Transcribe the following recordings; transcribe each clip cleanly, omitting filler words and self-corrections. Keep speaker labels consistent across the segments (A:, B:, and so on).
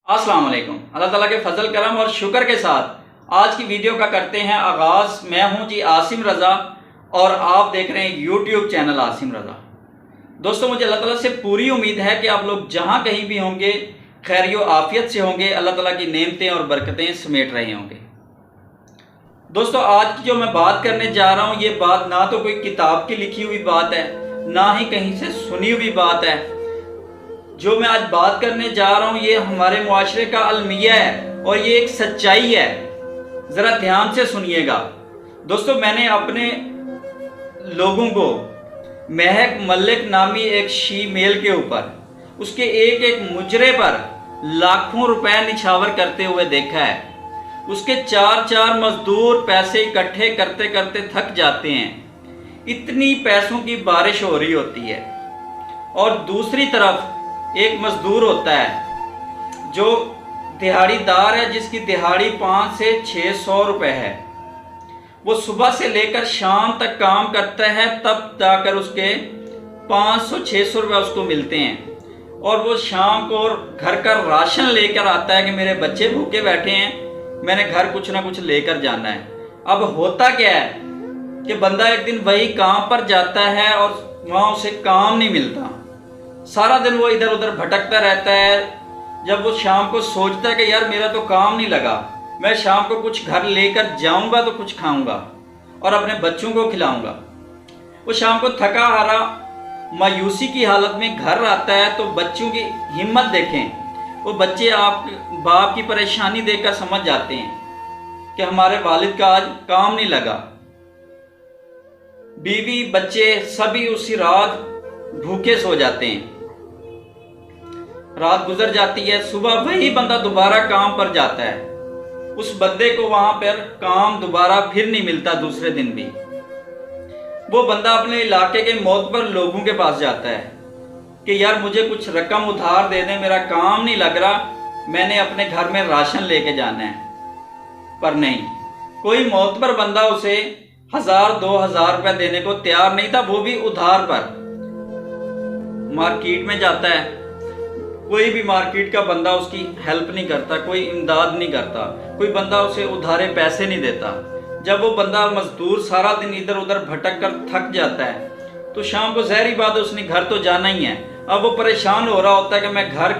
A: अस्सलाम वालेकुम। अल्लाह ताला के फजल करम और शुक्र के साथ आज की वीडियो का करते हैं आगाज़। मैं हूं जी आसिम रज़ा और आप देख रहे हैं यूट्यूब चैनल आसिम रज़ा। दोस्तों, मुझे अल्लाह ताला से पूरी उम्मीद है कि आप लोग जहां कहीं भी होंगे खैरियो आफियत से होंगे, अल्लाह ताला की नेमतें और बरकतें समेट रहे होंगे। दोस्तों, आज की जो मैं बात करने जा रहा हूं, ये बात ना तो कोई किताब की लिखी हुई बात है, ना ही कहीं से सुनी हुई बात है। जो मैं आज बात करने जा रहा हूँ ये हमारे मुआशरे का अलमिया है और ये एक सच्चाई है। ज़रा ध्यान से सुनिएगा। दोस्तों, मैंने अपने लोगों को महक मलिक नामी एक शी मेल के ऊपर उसके एक एक मुजरे पर लाखों रुपए निछावर करते हुए देखा है। उसके चार चार मजदूर पैसे इकट्ठे करते करते थक जाते हैं। इतनी पैसों की बारिश हो रही होती है। और दूसरी तरफ एक मजदूर होता है जो दिहाड़ीदार है, जिसकी दिहाड़ी 500 से 600 रुपए है। वो सुबह से लेकर शाम तक काम करता है, तब जाकर उसके 500-600 रुपए उसको मिलते हैं। और वो शाम को घर का राशन लेकर आता है कि मेरे बच्चे भूखे बैठे हैं, मैंने घर कुछ ना कुछ लेकर जाना है। अब होता क्या है कि बंदा एक दिन वही काम पर जाता है और वहाँ उसे काम नहीं मिलता। सारा दिन वो इधर उधर भटकता रहता है। जब वो शाम को सोचता है कि यार मेरा तो काम नहीं लगा, मैं शाम को कुछ घर लेकर जाऊंगा तो कुछ खाऊंगा और अपने बच्चों को खिलाऊंगा। वो शाम को थका हारा मायूसी की हालत में घर आता है तो बच्चों की हिम्मत देखें। वो बच्चे आप बाप की परेशानी देखकर समझ जाते हैं कि हमारे वालिद का आज काम नहीं लगा। बीवी बच्चे सभी उसी रात भूखे सो जाते हैं। रात गुजर जाती है, सुबह वही बंदा दोबारा काम पर जाता है। उस बंदे को वहां पर काम दोबारा फिर नहीं मिलता। दूसरे दिन भी वो बंदा अपने इलाके के मोतबर लोगों के पास जाता है कि यार मुझे कुछ रकम उधार दे दें, मेरा काम नहीं लग रहा, मैंने अपने घर में राशन लेके जाना है। पर नहीं, कोई मोतबर बंदा उसे 1000-2000 रुपए देने को तैयार नहीं था, वो भी उधार पर। मार्केट में जाता है, कोई भी मार्केट का बंदा उसकी हेल्प नहीं करता, कोई इमदाद नहीं करता, कोई बंदा उसे उधारे पैसे नहीं देता। जब वो बंदा मजदूर सारा दिन इधर उधर भटक कर थक जाता है तो शाम को ज़ाहिर बात है उसने घर तो जाना ही है। अब वो परेशान हो रहा होता है कि मैं घर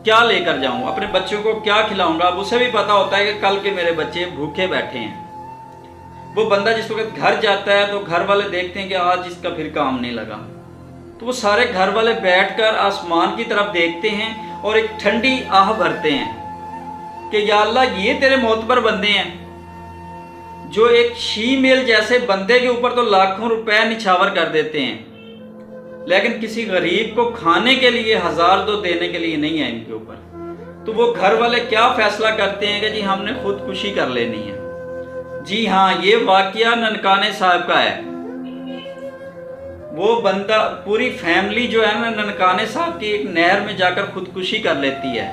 A: क्या लेकर जाऊं, अपने बच्चों को क्या खिलाऊंगा। अब उसे भी पता होता है कि कल के मेरे बच्चे भूखे बैठे हैं। वो बंदा जिस वक्त घर जाता है तो घर वाले देखते हैं कि आज इसका फिर काम नहीं लगा, तो वो सारे घर वाले बैठकर आसमान की तरफ देखते हैं और एक ठंडी आह भरते हैं कि या अल्लाह, ये तेरे मोतबर बंदे हैं जो एक शीमेल जैसे बंदे के ऊपर तो लाखों रुपए निछावर कर देते हैं, लेकिन किसी गरीब को खाने के लिए 1000 तो देने के लिए नहीं है इनके ऊपर। तो वो घर वाले क्या फैसला करते हैं कि जी हमने खुदकुशी कर लेनी है। जी हाँ, ये वाकया ननकाने साहब का है। वो बंदा, पूरी फैमिली जो है ना, ननकाने साहब की एक नहर में जाकर खुदकुशी कर लेती है।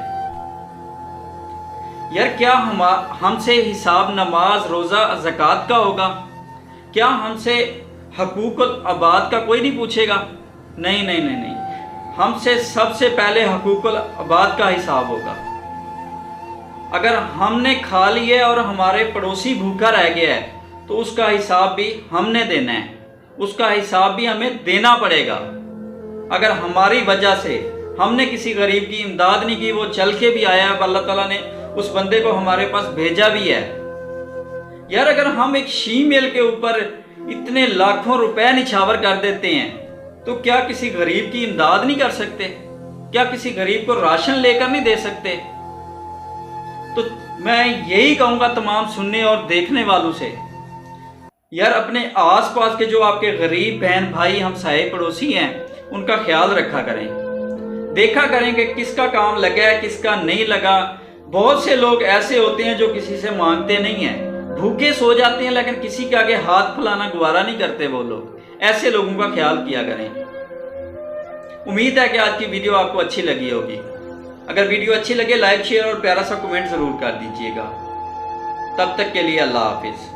A: यार क्या हमसे हिसाब नमाज रोज़ा ज़कात का होगा? क्या हमसे हकूक़ुल अबाद का कोई नहीं पूछेगा? नहीं नहीं नहीं नहीं, हमसे सबसे पहले हकूक़ुल अबाद का हिसाब होगा। अगर हमने खा लिया और हमारे पड़ोसी भूखा रह गया है तो उसका हिसाब भी हमने देना है, उसका हिसाब भी हमें देना पड़ेगा। अगर हमारी वजह से हमने किसी गरीब की इमदाद नहीं की, वो चल के भी आया है, अल्लाह ताला ने उस बंदे को हमारे पास भेजा भी है। यार अगर हम एक शीमेल के ऊपर इतने लाखों रुपए निछावर कर देते हैं तो क्या किसी गरीब की इमदाद नहीं कर सकते? क्या किसी गरीब को राशन लेकर नहीं दे सकते? तो मैं यही कहूँगा तमाम सुनने और देखने वालों से, यार अपने आसपास के जो आपके गरीब बहन भाई हमसाये पड़ोसी हैं उनका ख्याल रखा करें, देखा करें कि किसका काम लगा है किसका नहीं लगा। बहुत से लोग ऐसे होते हैं जो किसी से मांगते नहीं हैं, भूखे सो जाते हैं, लेकिन किसी के आगे हाथ फैलाना गवारा नहीं करते वो लोग। ऐसे लोगों का ख्याल किया करें। उम्मीद है कि आज की वीडियो आपको अच्छी लगी होगी। अगर वीडियो अच्छी लगे लाइक शेयर और प्यारा सा कमेंट ज़रूर कर दीजिएगा। तब तक के लिए अल्लाह हाफिज़।